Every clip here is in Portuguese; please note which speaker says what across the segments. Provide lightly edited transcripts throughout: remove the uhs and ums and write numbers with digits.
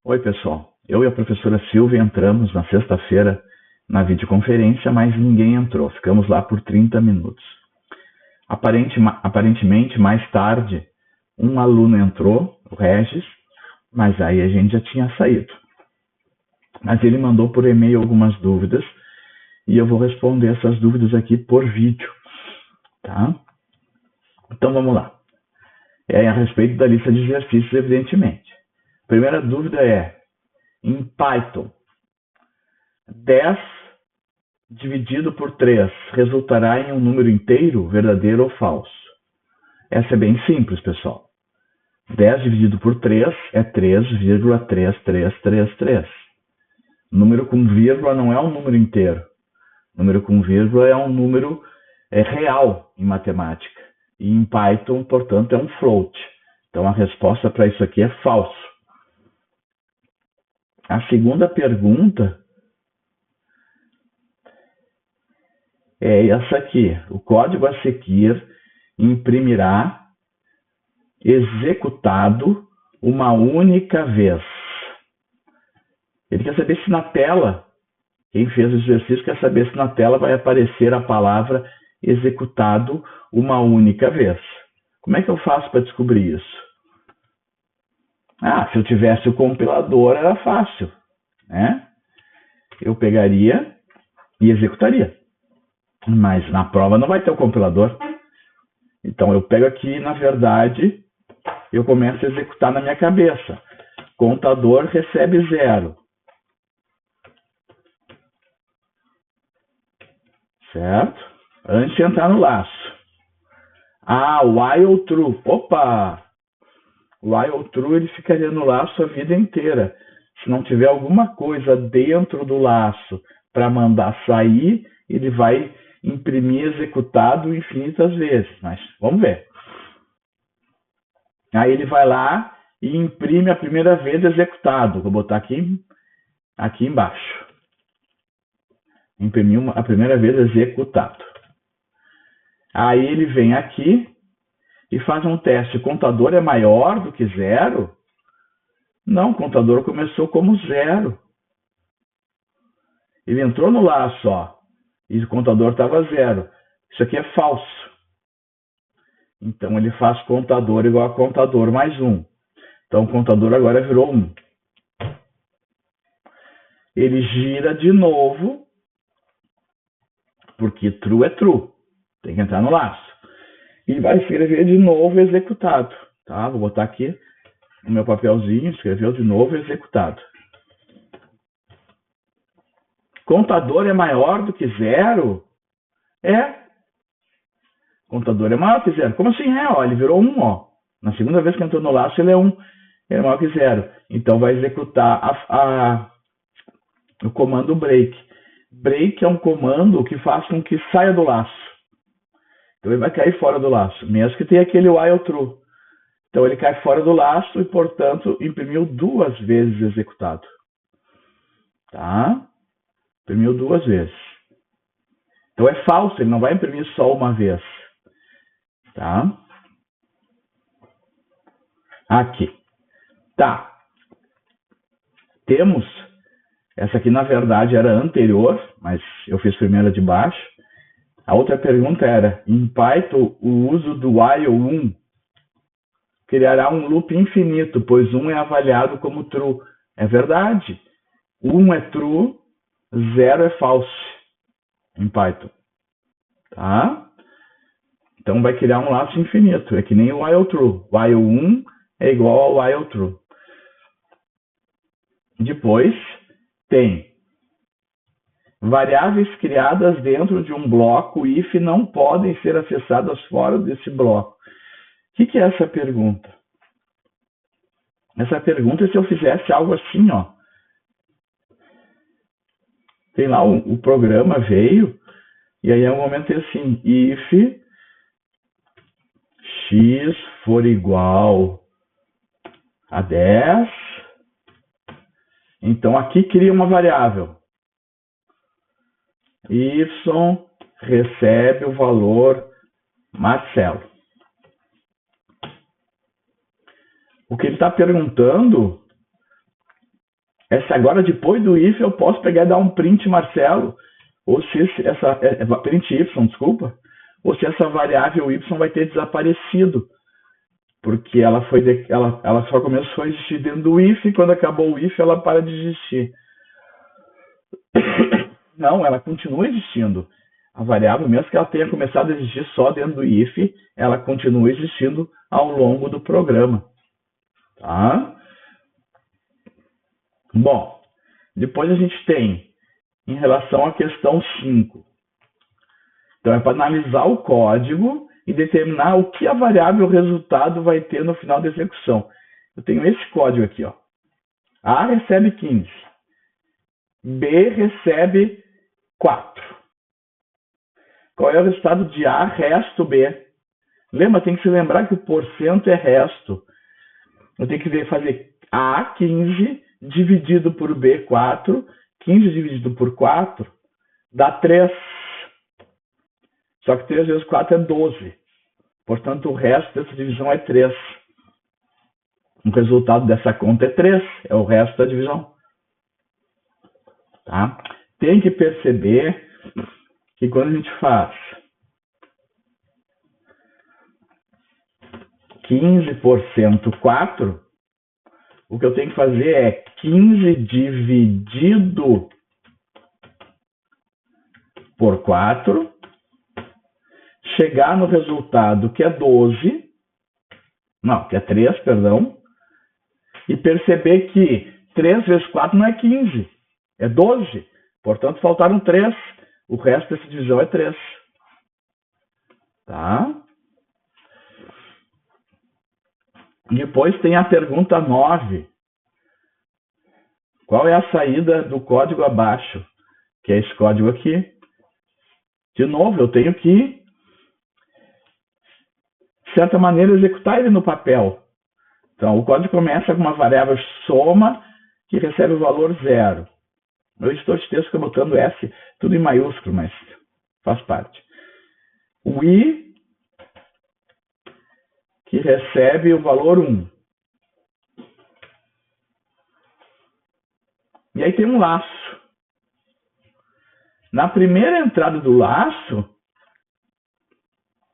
Speaker 1: Oi, pessoal. Eu e a professora Silvia entramos na sexta-feira na videoconferência, mas ninguém entrou. Ficamos lá por 30 minutos. Aparentemente, mais tarde, um aluno entrou, o Regis, mas aí a gente já tinha saído. Mas ele mandou por e-mail algumas dúvidas e eu vou responder essas dúvidas aqui por vídeo, tá? Então vamos lá. É a respeito da lista de exercícios, evidentemente. A primeira dúvida é: em Python, 10 dividido por 3 resultará em um número inteiro, verdadeiro ou falso? Essa é bem simples, pessoal. 10 dividido por 3 é 3,3333. Número com vírgula não é um número inteiro. Número com vírgula é um número real em matemática. E em Python, portanto, é um float. Então a resposta para isso aqui é falso. A segunda pergunta é essa aqui. O código a seguir imprimirá executado uma única vez. Ele quer saber se na tela, quem fez o exercício quer saber se na tela vai aparecer a palavra executado uma única vez. Como é que eu faço para descobrir isso? Se eu tivesse o compilador era fácil, né? Eu pegaria e executaria. Mas na prova não vai ter o compilador. Então eu pego aqui, na verdade, eu começo a executar na minha cabeça. Contador recebe 0. Certo? Antes de entrar no laço. While true. Opa! While true ele ficaria no laço a vida inteira. Se não tiver alguma coisa dentro do laço para mandar sair, ele vai imprimir executado infinitas vezes. Mas vamos ver. Aí ele vai lá e imprime a primeira vez executado. Vou botar aqui embaixo. Imprimiu a primeira vez executado. Aí ele vem aqui e faz um teste. O contador é maior do que 0? Não, o contador começou como 0. Ele entrou no laço, e o contador estava 0. Isso aqui é falso. Então ele faz contador igual a contador mais 1. Então o contador agora virou 1. Ele gira de novo, porque true é true. Tem que entrar no laço. E vai escrever de novo executado. Tá? Vou botar aqui no meu papelzinho, escreveu de novo executado. Contador é maior do que 0? É. Contador é maior que 0. Como assim é? Ele virou 1. Na segunda vez que entrou no laço, ele é 1. Ele é maior que 0. Então vai executar o comando break. Break é um comando que faz com que saia do laço. Então ele vai cair fora do laço, mesmo que tenha aquele while true. Então ele cai fora do laço e, portanto, imprimiu 2 vezes executado. Tá? Imprimiu 2 vezes. Então é falso, ele não vai imprimir só uma vez. Tá? Aqui. Tá. Temos, essa aqui na verdade era anterior, mas eu fiz primeiro de baixo. A outra pergunta era: em Python, o uso do while 1 criará um loop infinito, pois 1 é avaliado como true. É verdade. 1 é true, 0 é false em Python. Tá? Então vai criar um laço infinito. É que nem o while true. While 1 é igual ao while true. Depois tem variáveis criadas dentro de um bloco if não podem ser acessadas fora desse bloco. O que é essa pergunta? Essa pergunta é se eu fizesse algo assim, Tem lá o programa veio, e aí é um momento assim, if x for igual a 10, então aqui cria uma variável. Y recebe o valor Marcelo. O que ele está perguntando Essa agora, depois do if, eu posso pegar e dar um print Marcelo, ou se essa print y, desculpa, ou se essa variável y vai ter desaparecido, porque ela só começou a existir dentro do if, e quando acabou o if, ela para de existir. Não, ela continua existindo. A variável, mesmo que ela tenha começado a existir só dentro do if, ela continua existindo ao longo do programa. Tá? Bom, depois a gente tem, em relação à questão 5. Então, é para analisar o código e determinar o que a variável resultado vai ter no final da execução. Eu tenho esse código aqui, ó. A recebe 15. B recebe 4. Qual é o resultado de A resto B? Lembra, tem que se lembrar que o porcento é resto. Eu tenho que fazer A, 15, dividido por B, 4. 15 dividido por 4 dá 3. Só que 3 vezes 4 é 12. Portanto, o resto dessa divisão é 3. O resultado dessa conta é 3. É o resto da divisão. Tá? Tem que perceber que quando a gente faz 15% 4, o que eu tenho que fazer é 15 dividido por 4, chegar no resultado que é 12, não, que é 3, perdão, e perceber que 3 vezes 4 não é 15, é 12. Portanto, faltaram 3. O resto dessa divisão é 3. Tá? Depois tem a pergunta 9. Qual é a saída do código abaixo? Que é esse código aqui. De novo, eu tenho que, de certa maneira, executar ele no papel. Então, o código começa com uma variável soma que recebe o valor 0. No editor de texto, estou botando S, tudo em maiúsculo, mas faz parte. O I, que recebe o valor 1. E aí tem um laço. Na primeira entrada do laço,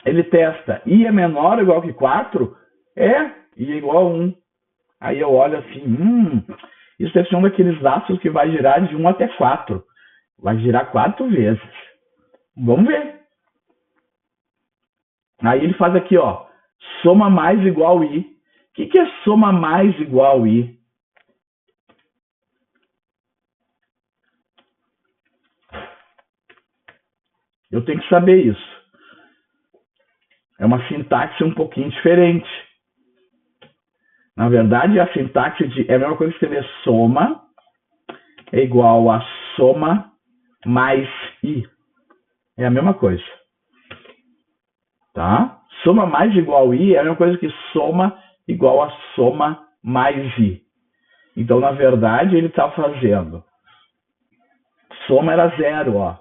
Speaker 1: ele testa I é menor ou igual que 4? É, I é igual a 1. Aí eu olho assim, isso deve ser um daqueles laços que vai girar de 1 até 4. Vai girar 4 vezes. Vamos ver. Aí ele faz aqui, ó, soma mais igual I. O que é soma mais igual I? Eu tenho que saber isso. É uma sintaxe um pouquinho diferente. Na verdade, a sintaxe é a mesma coisa que escrever soma é igual a soma mais I. É a mesma coisa. Tá? Soma mais igual a I é a mesma coisa que soma igual a soma mais I. Então, na verdade, ele está fazendo soma era 0, ó.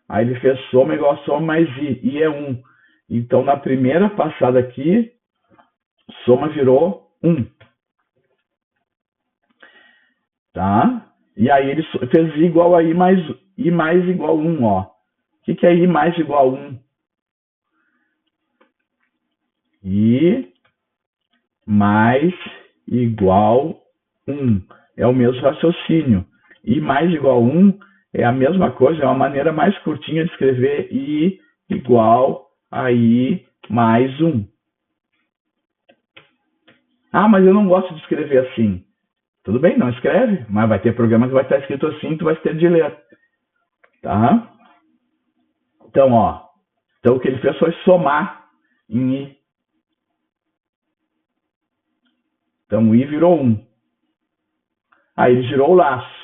Speaker 1: Aí ele fez soma igual a soma mais I. I é 1. Então, na primeira passada aqui, soma virou 1. Tá? E aí ele fez I igual a I mais igual a 1, ó. O que é I mais igual a 1? I mais igual 1. É o mesmo raciocínio. I mais igual a 1 é a mesma coisa, é uma maneira mais curtinha de escrever I igual a I mais 1. Ah, mas eu não gosto de escrever assim. Tudo bem, não escreve, mas vai ter programa que vai estar escrito assim, tu vai ter de ler. Tá? Então, ó. Então, o que ele fez foi somar em I. Então, o I virou 1. Aí ele girou o laço.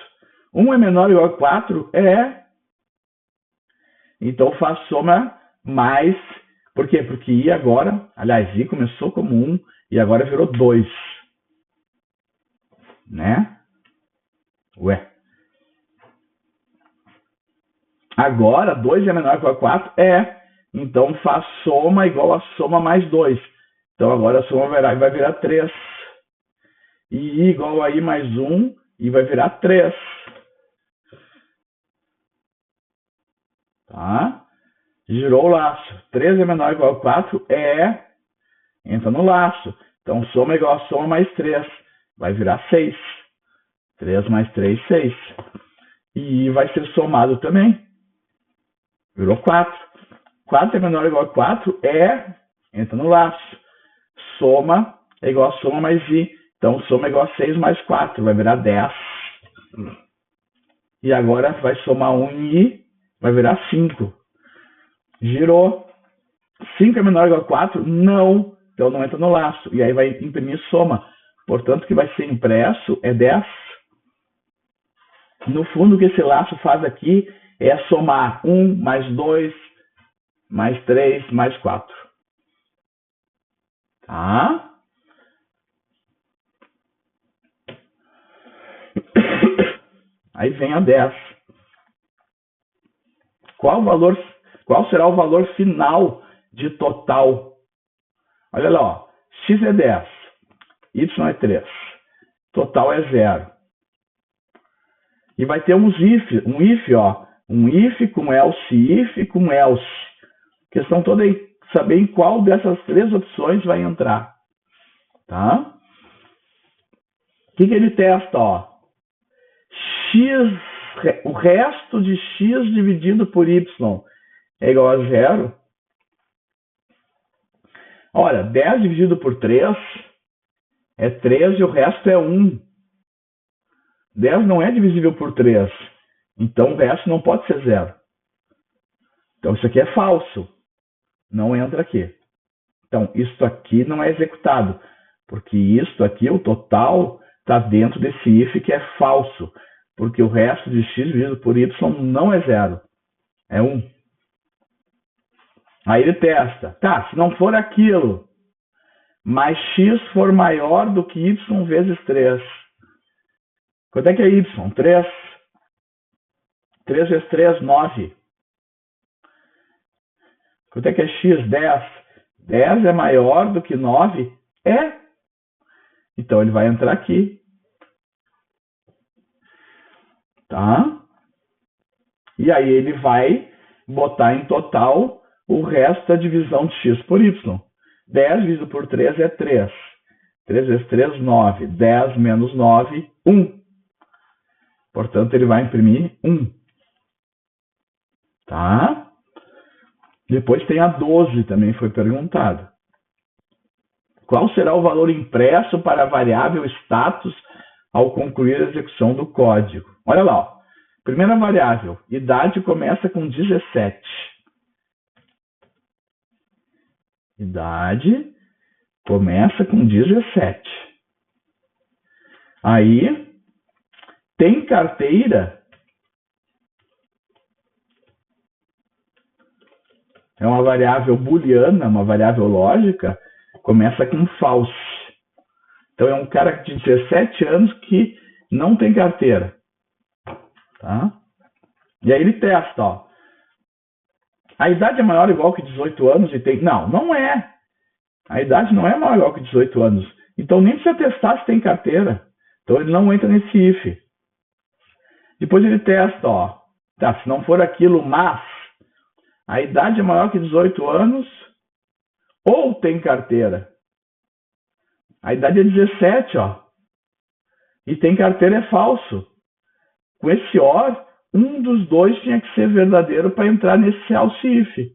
Speaker 1: 1 é menor ou igual a 4? É. Então, faz soma mais. Por quê? Porque I agora, aliás, I começou como 1 e agora virou 2. Né? Ué. Agora, 2 é menor ou igual a 4? É. Então, faz soma igual a soma mais 2. Então, agora a soma vai virar 3. E I igual a I mais 1 e vai virar 3. Tá? Girou o laço. 3 é menor ou igual a 4? Entra no laço. Então, soma igual a soma mais 3. Vai virar 6. 3 mais 3, 6. E vai ser somado também. Virou 4. 4 é menor ou igual a 4? Entra no laço. Soma é igual a soma mais i. Então, soma é igual a 6 mais 4. Vai virar 10. E agora vai somar 1 em i. Vai virar 5. Girou. 5 é menor ou igual a 4? Não. Então, não entra no laço. E aí vai imprimir soma. Portanto, o que vai ser impresso é 10. No fundo, o que esse laço faz aqui é somar 1 mais 2 mais 3 mais 4. Tá? Aí vem a 10. Qual será o valor final de total? Olha lá, ó. X é 10, Y é 3, total é 0. E vai ter um if, ó. Um if com else, if com else. A questão toda é saber em qual dessas 3 opções vai entrar. Tá? O que ele testa, ó? O resto de x dividido por y é igual a 0. Olha, 10 dividido por 3 é 3 e o resto é 1. 10 não é divisível por 3. Então o resto não pode ser 0. Então isso aqui é falso. Não entra aqui. Então isso aqui não é executado. Porque isso aqui, o total, está dentro desse if que é falso. Porque o resto de x dividido por y não é 0. É 1. Aí ele testa. Tá, se não for aquilo, mas x for maior do que y vezes 3. Quanto é que é y? 3. 3 vezes 3, 9. Quanto é que é x? 10. 10 é maior do que 9? Então ele vai entrar aqui. Tá? E aí ele vai botar em total o resto da divisão de x por y. 10 dividido por 3 é 3. 3 vezes 3, 9. 10 menos 9, 1. Portanto, ele vai imprimir 1. Tá? Depois tem a 12, também foi perguntado. Qual será o valor impresso para a variável status ao concluir a execução do código? Olha lá, ó. Primeira variável, idade começa com 17. Idade começa com 17. Aí, tem carteira? É uma variável booleana, uma variável lógica, começa com false. Então, é um cara de 17 anos que não tem carteira. Tá? E aí ele testa, ó. A idade é maior ou igual que 18 anos e tem... Não, não é. A idade não é maior ou igual que 18 anos. Então, nem precisa testar se tem carteira. Então, ele não entra nesse if. Depois ele testa, ó. Tá, se não for aquilo, mas a idade é maior que 18 anos ou tem carteira. A idade é 17, ó. E tem carteira é falso. Com esse OR, um dos dois tinha que ser verdadeiro para entrar nesse else if.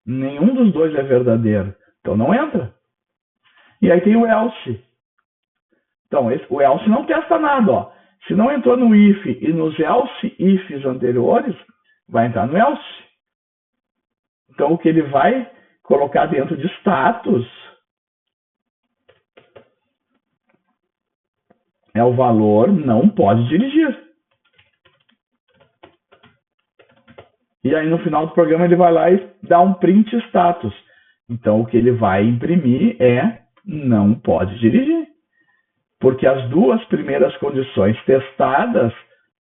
Speaker 1: Nenhum dos dois é verdadeiro. Então não entra. E aí tem o else. Então, o else não testa nada, ó. Se não entrou no if e nos else ifs anteriores, vai entrar no else. Então, o que ele vai colocar dentro de status é o valor não pode dirigir. E aí, no final do programa, ele vai lá e dá um print status. Então, o que ele vai imprimir é não pode dirigir. Porque as duas primeiras condições testadas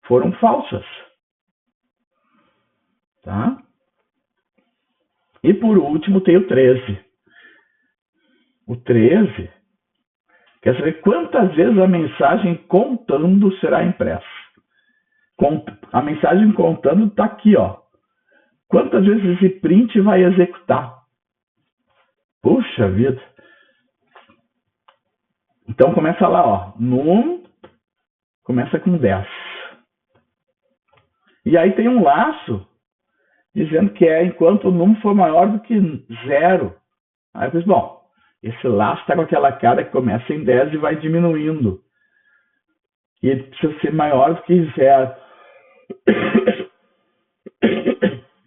Speaker 1: foram falsas. Tá? E por último tem o 13. O 13 Quer saber quantas vezes a mensagem contando será impressa? A mensagem contando está aqui, ó. Quantas vezes esse print vai executar? Puxa vida. Então começa lá, ó. Num começa com 10. E aí tem um laço dizendo que é enquanto o num for maior do que 0. Aí eu penso, bom, esse laço está com aquela cara que começa em 10 e vai diminuindo. E ele precisa ser maior do que 0.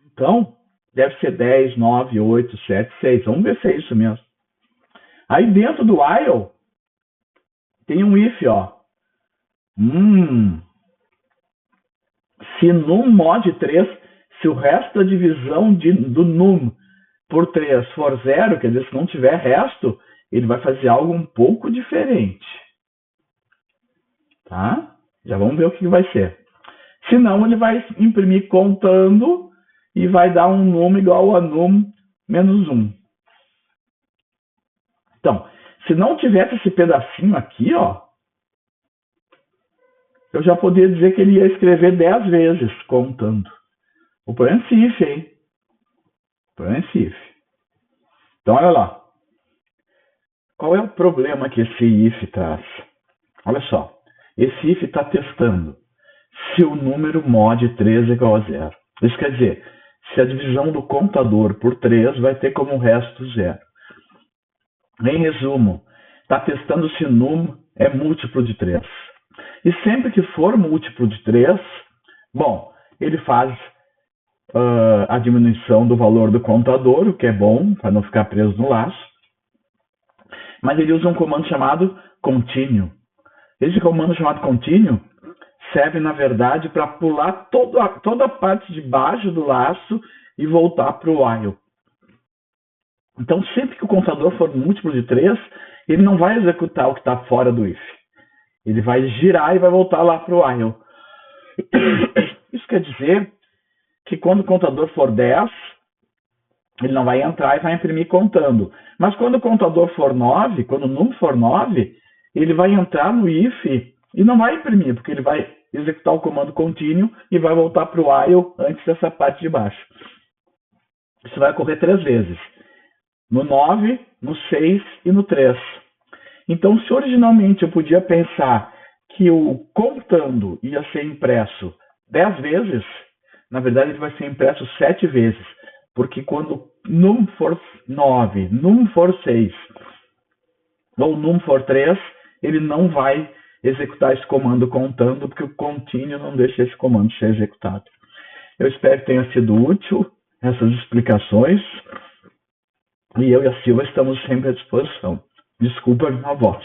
Speaker 1: Então, deve ser 10, 9, 8, 7, 6. Vamos ver se é isso mesmo. Aí dentro do while, tem um if, ó. Se num mod 3, se o resto da divisão do num por 3 for 0, quer dizer, se não tiver resto, ele vai fazer algo um pouco diferente. Tá? Já vamos ver o que vai ser. Se não, ele vai imprimir contando e vai dar um num igual a num menos 1. Então, se não tivesse esse pedacinho aqui, ó, eu já poderia dizer que ele ia escrever 10 vezes contando. O problema é esse if, hein? O problema é esse if. Então, olha lá. Qual é o problema que esse if traz? Olha só. Esse if está testando se o número mod 3 é igual a 0. Isso quer dizer, se a divisão do contador por 3 vai ter como resto 0. Em resumo, está testando se num é múltiplo de 3. E sempre que for múltiplo de 3, bom, ele faz a diminuição do valor do contador, o que é bom, para não ficar preso no laço. Mas ele usa um comando chamado continue. Esse comando chamado continue serve, na verdade, para pular toda a parte de baixo do laço e voltar para o while. Então, sempre que o contador for múltiplo de 3, ele não vai executar o que está fora do if. Ele vai girar e vai voltar lá para o while. Isso quer dizer que quando o contador for 10, ele não vai entrar e vai imprimir contando. Mas quando o contador for 9, quando o num for 9, ele vai entrar no if e não vai imprimir, porque ele vai executar o comando continue e vai voltar para o while antes dessa parte de baixo. Isso vai ocorrer 3 vezes. No 9, no 6 e no 3. Então, se originalmente eu podia pensar que o contando ia ser impresso 10 vezes, na verdade ele vai ser impresso 7 vezes. Porque quando num for 9, num for 6 ou num for 3, ele não vai executar esse comando contando, porque o continue não deixa esse comando ser executado. Eu espero que tenha sido útil essas explicações. E eu e a Silva estamos sempre à disposição. Desculpa a minha voz.